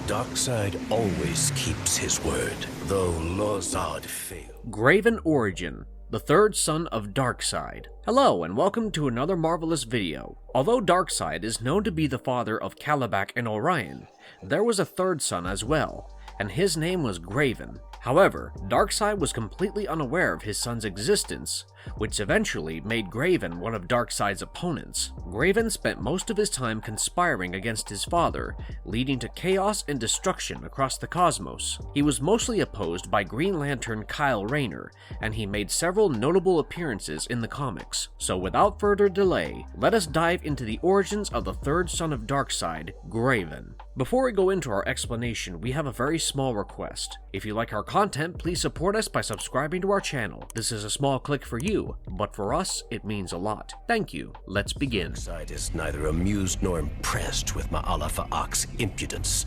Darkseid always keeps his word, though Lozard failed. Graven origin, the third son of Darkseid. Hello and welcome to another marvelous video. Although Darkseid is known to be the father of Kalibak and Orion, there was a third son as well, and his name was Grayven. However, Darkseid was completely unaware of his son's existence, which eventually made Grayven one of Darkseid's opponents. Grayven spent most of his time conspiring against his father, leading to chaos and destruction across the cosmos. He was mostly opposed by Green Lantern Kyle Rayner, and he made several notable appearances in the comics. So without further delay, let us dive into the origins of the third son of Darkseid, Grayven. Before we go into our explanation, we have a very small request. If you like our content, please support us by subscribing to our channel. This is a small click for you, but for us, it means a lot. Thank you. Let's begin. Darkseid is neither amused nor impressed with Ma'ala Fa'ak's impudence,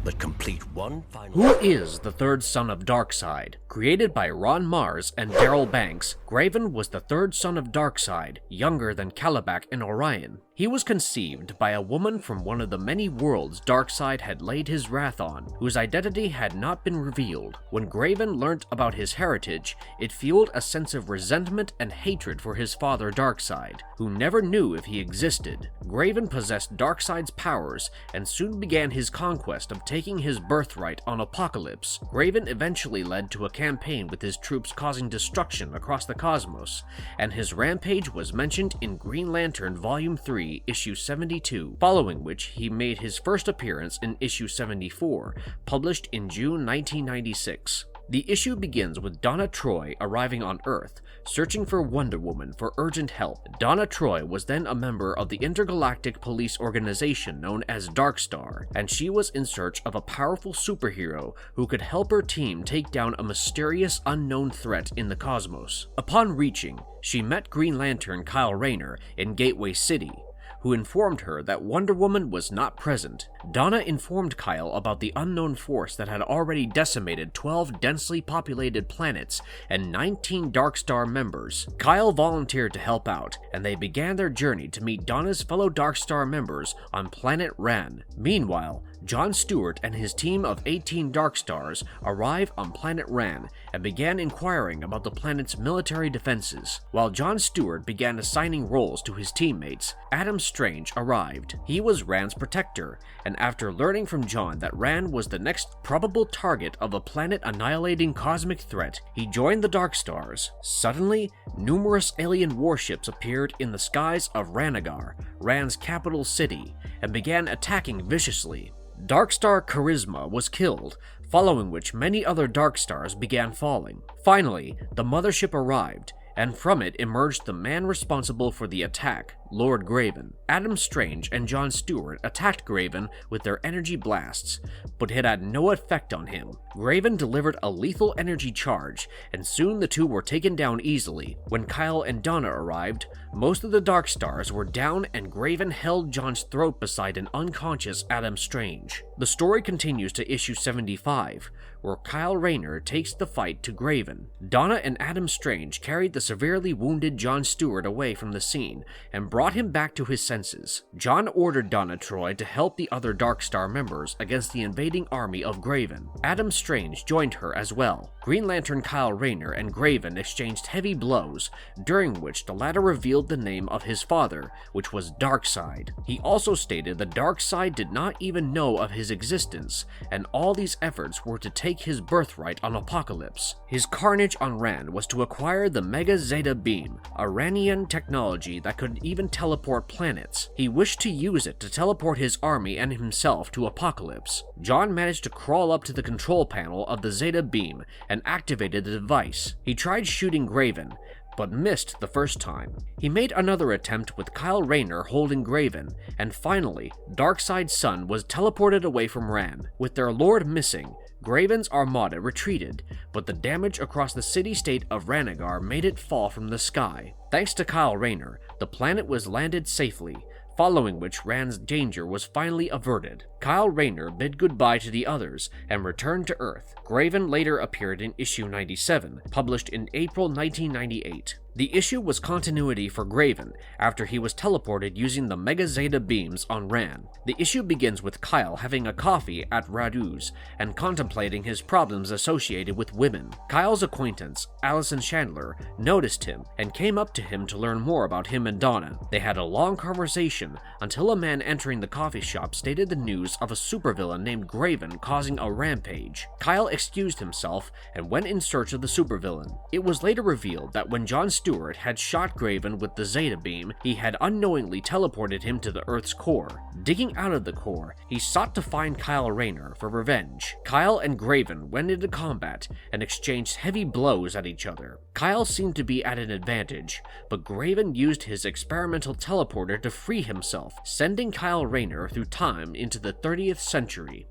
but complete one final... Who is the third son of Darkseid? Created by Ron Mars and Daryl Banks, Grayven was the third son of Darkseid, younger than Kalibak and Orion. He was conceived by a woman from one of the many worlds Darkseid had laid his wrath on, whose identity had not been revealed. When Grayven learnt about his heritage, it fueled a sense of resentment and hatred for his father Darkseid, who never knew if he existed. Grayven possessed Darkseid's powers and soon began his conquest of taking his birthright on Apokolips. Grayven eventually led to a campaign with his troops causing destruction across the cosmos, and his rampage was mentioned in Green Lantern Volume 3, Issue 72, following which he made his first appearance in Issue 74, published in June 1996. The issue begins with Donna Troy arriving on Earth, searching for Wonder Woman for urgent help. Donna Troy was then a member of the intergalactic police organization known as Darkstar, and she was in search of a powerful superhero who could help her team take down a mysterious unknown threat in the cosmos. Upon reaching, she met Green Lantern Kyle Rayner in Gateway City, who informed her that Wonder Woman was not present. Donna informed Kyle about the unknown force that had already decimated 12 densely populated planets and 19 Darkstar members. Kyle volunteered to help out, and they began their journey to meet Donna's fellow Darkstar members on planet Rann. Meanwhile, John Stewart and his team of 18 Darkstars arrive on planet Rann and began inquiring about the planet's military defenses. While John Stewart began assigning roles to his teammates, Adam Strange arrived. He was Rand's protector, and after learning from John that Rand was the next probable target of a planet-annihilating cosmic threat, he joined the Darkstars. Suddenly, numerous alien warships appeared in the skies of Ranagar, Rand's capital city, and began attacking viciously. Darkstar Charisma was killed, following which many other Darkstars began falling. Finally, the mothership arrived, and from it emerged the man responsible for the attack, Lord Grayven. Adam Strange and John Stewart attacked Grayven with their energy blasts, but it had no effect on him. Grayven delivered a lethal energy charge, and soon the two were taken down easily. When Kyle and Donna arrived, most of the Darkstars were down and Grayven held John's throat beside an unconscious Adam Strange. The story continues to issue 75, where Kyle Rayner takes the fight to Grayven. Donna and Adam Strange carried the severely wounded John Stewart away from the scene and brought him back to his senses. John ordered Donna Troy to help the other Darkstar members against the invading army of Grayven. Adam Strange joined her as well. Green Lantern Kyle Rayner and Grayven exchanged heavy blows, during which the latter revealed the name of his father, which was Darkseid. He also stated that Darkseid did not even know of his existence, and all these efforts were to take his birthright on Apokolips. His carnage on Rann was to acquire the Mega Zeta Beam, a Rannian technology that could even teleport planets. He wished to use it to teleport his army and himself to Apokolips. John managed to crawl up to the control panel of the Zeta Beam and activated the device. He tried shooting Grayven, but missed the first time. He made another attempt with Kyle Rayner holding Grayven, and finally, Darkseid's son was teleported away from Rann. With their lord missing, Graven's armada retreated, but the damage across the city-state of Ranagar made it fall from the sky. Thanks to Kyle Rayner, the planet was landed safely, following which Rand's danger was finally averted. Kyle Rayner bid goodbye to the others and returned to Earth. Graven later appeared in issue 97, published in April 1998. The issue was continuity for Graven after he was teleported using the Mega Zeta beams on Ran. The issue begins with Kyle having a coffee at Radu's and contemplating his problems associated with women. Kyle's acquaintance, Allison Chandler, noticed him and came up to him to learn more about him and Donna. They had a long conversation until a man entering the coffee shop stated the news of a supervillain named Graven causing a rampage. Kyle excused himself and went in search of the supervillain. It was later revealed that when John Stewart had shot Graven with the Zeta beam, he had unknowingly teleported him to the Earth's core. Digging out of the core, he sought to find Kyle Rayner for revenge. Kyle and Graven went into combat and exchanged heavy blows at each other. Kyle seemed to be at an advantage, but Graven used his experimental teleporter to free himself, sending Kyle Rayner through time into the 30th century.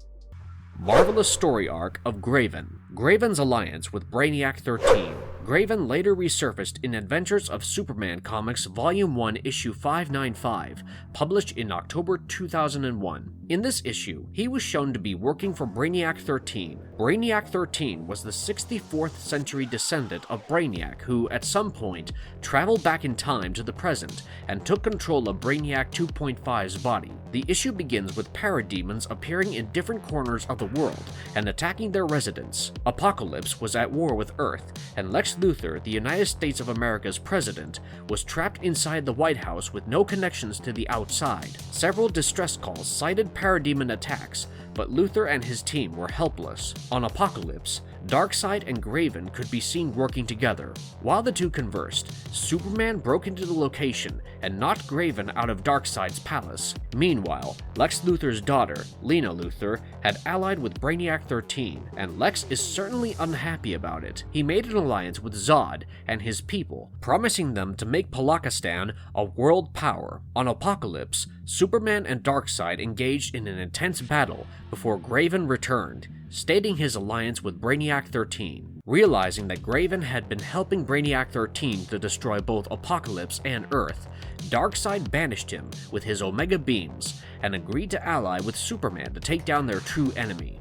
Marvelous story arc of Graven. Graven's alliance with Brainiac 13. Graven later resurfaced in Adventures of Superman Comics Volume 1 Issue 595, published in October 2001. In this issue, he was shown to be working for Brainiac 13. Brainiac 13 was the 64th century descendant of Brainiac who, at some point, traveled back in time to the present and took control of Brainiac 2.5's body. The issue begins with parademons appearing in different corners of the world and attacking their residents. Apocalypse was at war with Earth, and Lex Luthor, the United States of America's president, was trapped inside the White House with no connections to the outside. Several distress calls cited parademon attacks, but Luthor and his team were helpless. On Apocalypse, Darkseid and Grayven could be seen working together. While the two conversed, Superman broke into the location and knocked Grayven out of Darkseid's palace. Meanwhile, Lex Luthor's daughter, Lena Luthor, had allied with Brainiac 13, and Lex is certainly unhappy about it. He made an alliance with Zod and his people, promising them to make Palakistan a world power. On Apocalypse, Superman and Darkseid engaged in an intense battle before Grayven returned, stating his alliance with Brainiac 13. Realizing that Graven had been helping Brainiac 13 to destroy both Apocalypse and Earth, Darkseid banished him with his Omega beams and agreed to ally with Superman to take down their true enemy.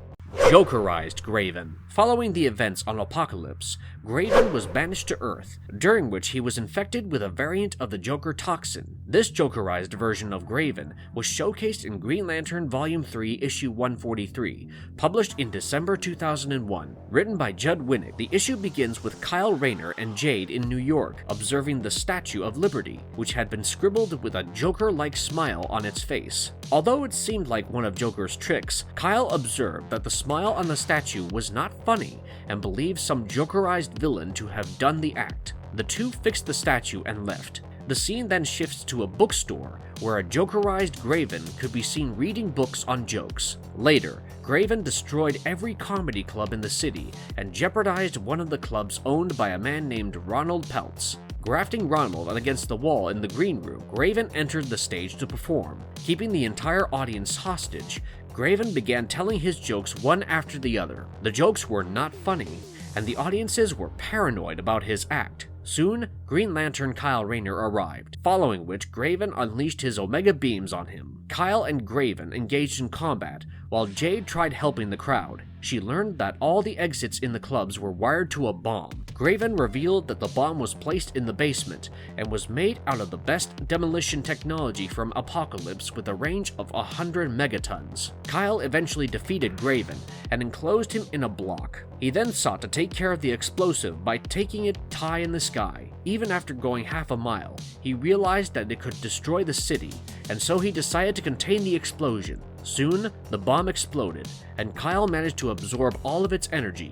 Jokerized Graven. Following the events on Apocalypse, Graven was banished to Earth, during which he was infected with a variant of the Joker toxin. This Jokerized version of Graven was showcased in Green Lantern Volume 3, Issue 143, published in December 2001. Written by Judd Winnick, the issue begins with Kyle Rayner and Jade in New York, observing the Statue of Liberty, which had been scribbled with a Joker-like smile on its face. Although it seemed like one of Joker's tricks, Kyle observed that the smile on the statue was not funny and believed some Jokerized villain to have done the act. The two fixed the statue and left. The scene then shifts to a bookstore where a Jokerized Graven could be seen reading books on jokes. Later, Graven destroyed every comedy club in the city and jeopardized one of the clubs owned by a man named Ronald Peltz. Grafting Ronald against the wall in the green room, Graven entered the stage to perform. Keeping the entire audience hostage, Graven began telling his jokes one after the other. The jokes were not funny, and the audiences were paranoid about his act. Soon, Green Lantern Kyle Rayner arrived, following which Graven unleashed his Omega beams on him. Kyle and Graven engaged in combat, while Jade tried helping the crowd. She learned that all the exits in the clubs were wired to a bomb. Graven revealed that the bomb was placed in the basement and was made out of the best demolition technology from Apocalypse with a range of 100 megatons. Kyle eventually defeated Graven and enclosed him in a block. He then sought to take care of the explosive by taking it high in the sky. Even after going half a mile, he realized that it could destroy the city, and so he decided to contain the explosion. Soon, the bomb exploded, and Kyle managed to absorb all of its energy.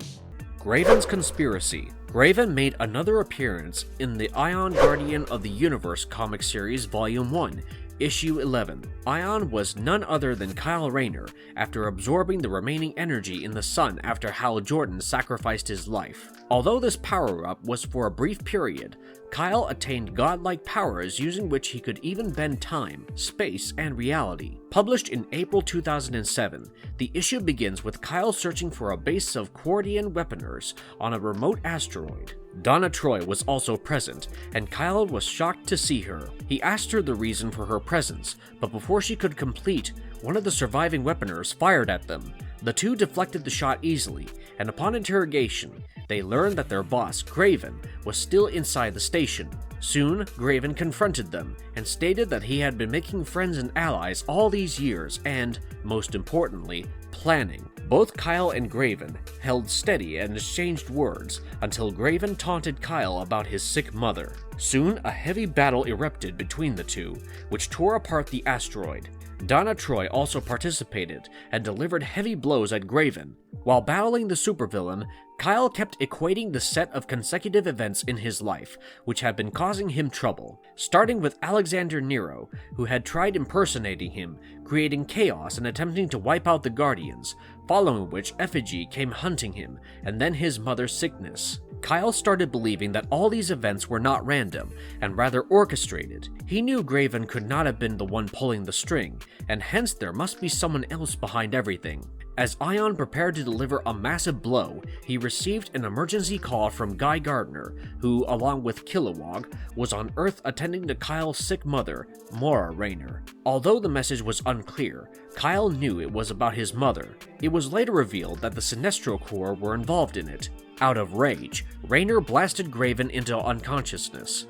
Gravens Conspiracy. Graven made another appearance in the Ion Guardian of the Universe comic series Volume 1, Issue 11. Ion was none other than Kyle Rayner after absorbing the remaining energy in the sun after Hal Jordan sacrificed his life. Although this power-up was for a brief period, Kyle attained godlike powers using which he could even bend time, space, and reality. Published in April 2007, the issue begins with Kyle searching for a base of Quardian weaponers on a remote asteroid. Donna Troy was also present, and Kyle was shocked to see her. He asked her the reason for her presence, but before she could complete one of the surviving weaponers fired at them. The two deflected the shot easily, and upon interrogation, they learned that their boss, Grayven, was still inside the station. Soon, Grayven confronted them and stated that he had been making friends and allies all these years and, most importantly, planning. Both Kyle and Grayven held steady and exchanged words until Grayven taunted Kyle about his sick mother. Soon, a heavy battle erupted between the two, which tore apart the asteroid. Donna Troy also participated and delivered heavy blows at Grayven. While battling the supervillain, Kyle kept equating the set of consecutive events in his life, which had been causing him trouble, starting with Alexander Nero, who had tried impersonating him, creating chaos and attempting to wipe out the Guardians, following which Effigy came hunting him, and then his mother's sickness. Kyle started believing that all these events were not random, and rather orchestrated. He knew Grayven could not have been the one pulling the string, and hence there must be someone else behind everything. As Ion prepared to deliver a massive blow, he received an emergency call from Guy Gardner, who, along with Kilowog, was on Earth attending to Kyle's sick mother, Mora Raynor. Although the message was unclear, Kyle knew it was about his mother. It was later revealed that the Sinestro Corps were involved in it. Out of rage, Raynor blasted Grayven into unconsciousness.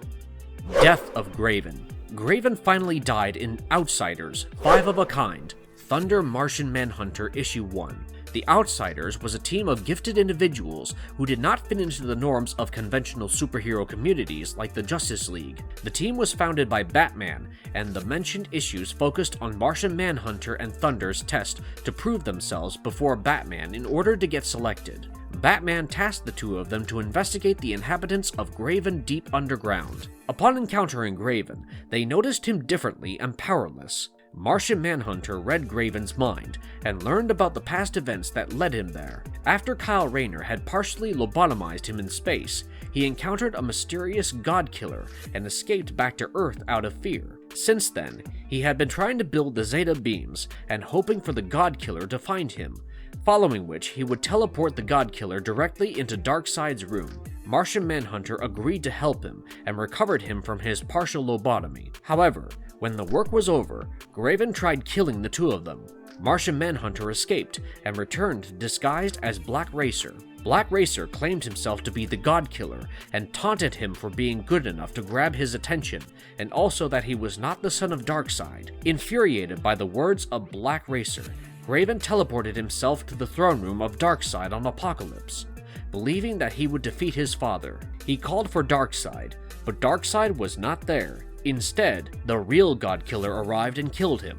Death of Grayven. Grayven finally died in Outsiders, 5 of a Kind, Thunder Martian Manhunter Issue 1. The Outsiders was a team of gifted individuals who did not fit into the norms of conventional superhero communities like the Justice League. The team was founded by Batman, and the mentioned issues focused on Martian Manhunter and Thunder's test to prove themselves before Batman in order to get selected. Batman tasked the two of them to investigate the inhabitants of Graven deep underground. Upon encountering Grayven, they noticed him differently and powerless. Martian Manhunter read Grayven's mind and learned about the past events that led him there. After Kyle Rayner had partially lobotomized him in space, he encountered a mysterious god killer and escaped back to Earth out of fear. Since then, he had been trying to build the Zeta beams and hoping for the god killer to find him, following which he would teleport the god killer directly into Darkseid's room. Martian Manhunter agreed to help him and recovered him from his partial lobotomy. However, when the work was over, Grayven tried killing the two of them. Martian Manhunter escaped and returned disguised as Black Racer. Black Racer claimed himself to be the God Killer and taunted him for being good enough to grab his attention, and also that he was not the son of Darkseid. Infuriated by the words of Black Racer, Grayven teleported himself to the throne room of Darkseid on Apocalypse, believing that he would defeat his father. He called for Darkseid, but Darkseid was not there. Instead, the real God Killer arrived and killed him.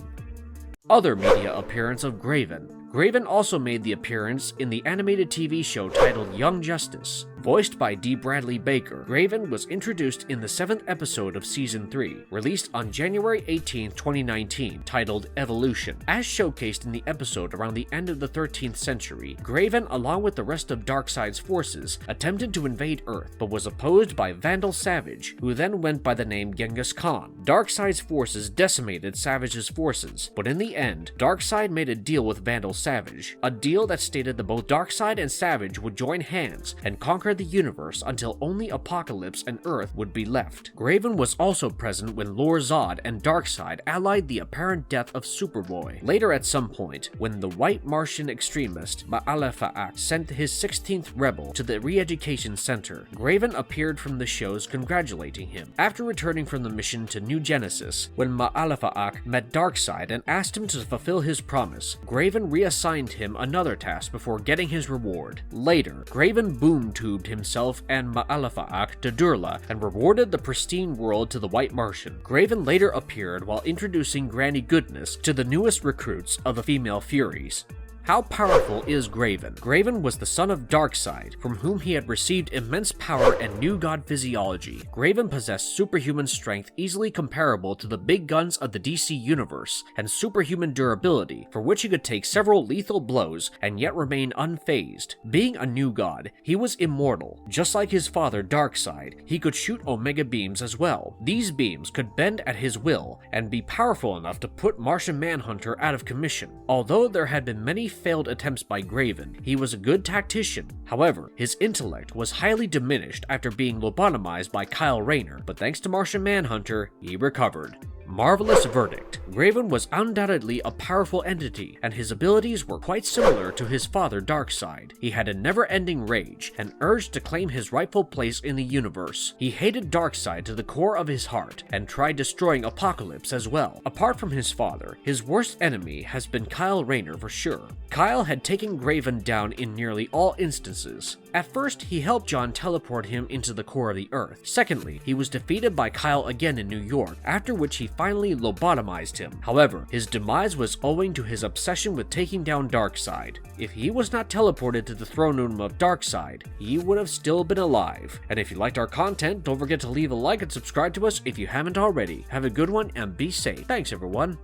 Other media appearance of Grayven. Grayven also made the appearance in the animated TV show titled Young Justice. Voiced by D. Bradley Baker, Grayven was introduced in the 7th episode of Season 3, released on January 18, 2019, titled Evolution. As showcased in the episode around the end of the 13th century, Grayven, along with the rest of Darkseid's forces, attempted to invade Earth, but was opposed by Vandal Savage, who then went by the name Genghis Khan. Darkseid's forces decimated Savage's forces, but in the end, Darkseid made a deal with Vandal Savage, a deal that stated that both Darkseid and Savage would join hands and conquer the universe until only Apocalypse and Earth would be left. Grayven was also present when Lord Zod and Darkseid allied the apparent death of Superboy. Later at some point, when the white Martian extremist Ma'alefa'ak sent his 16th rebel to the re-education center, Grayven appeared from the shows congratulating him. After returning from the mission to New Genesis, when Ma'alefa'ak met Darkseid and asked him to fulfill his promise, Grayven reassigned him another task before getting his reward. Later, Grayven boom-tubed himself and Ma'alefa'ak to Durla and rewarded the pristine world to the White Martian. Grayven later appeared while introducing Granny Goodness to the newest recruits of the female Furies. How powerful is Grayven? Grayven was the son of Darkseid, from whom he had received immense power and new god physiology. Grayven possessed superhuman strength easily comparable to the big guns of the DC universe, and superhuman durability, for which he could take several lethal blows and yet remain unfazed. Being a new god, he was immortal. Just like his father Darkseid, he could shoot Omega beams as well. These beams could bend at his will and be powerful enough to put Martian Manhunter out of commission. Although there had been many failed attempts by Grayven, he was a good tactician. However, his intellect was highly diminished after being lobotomized by Kyle Rayner, but thanks to Martian Manhunter, he recovered. Marvelous verdict. Graven was undoubtedly a powerful entity, and his abilities were quite similar to his father Darkseid. He had a never-ending rage, and urge to claim his rightful place in the universe. He hated Darkseid to the core of his heart, and tried destroying Apocalypse as well. Apart from his father, his worst enemy has been Kyle Rayner for sure. Kyle had taken Graven down in nearly all instances. At first, he helped John teleport him into the core of the Earth. Secondly, he was defeated by Kyle again in New York, after which he finally lobotomized him. However, his demise was owing to his obsession with taking down Darkseid. If he was not teleported to the throne room of Darkseid, he would have still been alive. And if you liked our content, don't forget to leave a like and subscribe to us if you haven't already. Have a good one and be safe. Thanks everyone.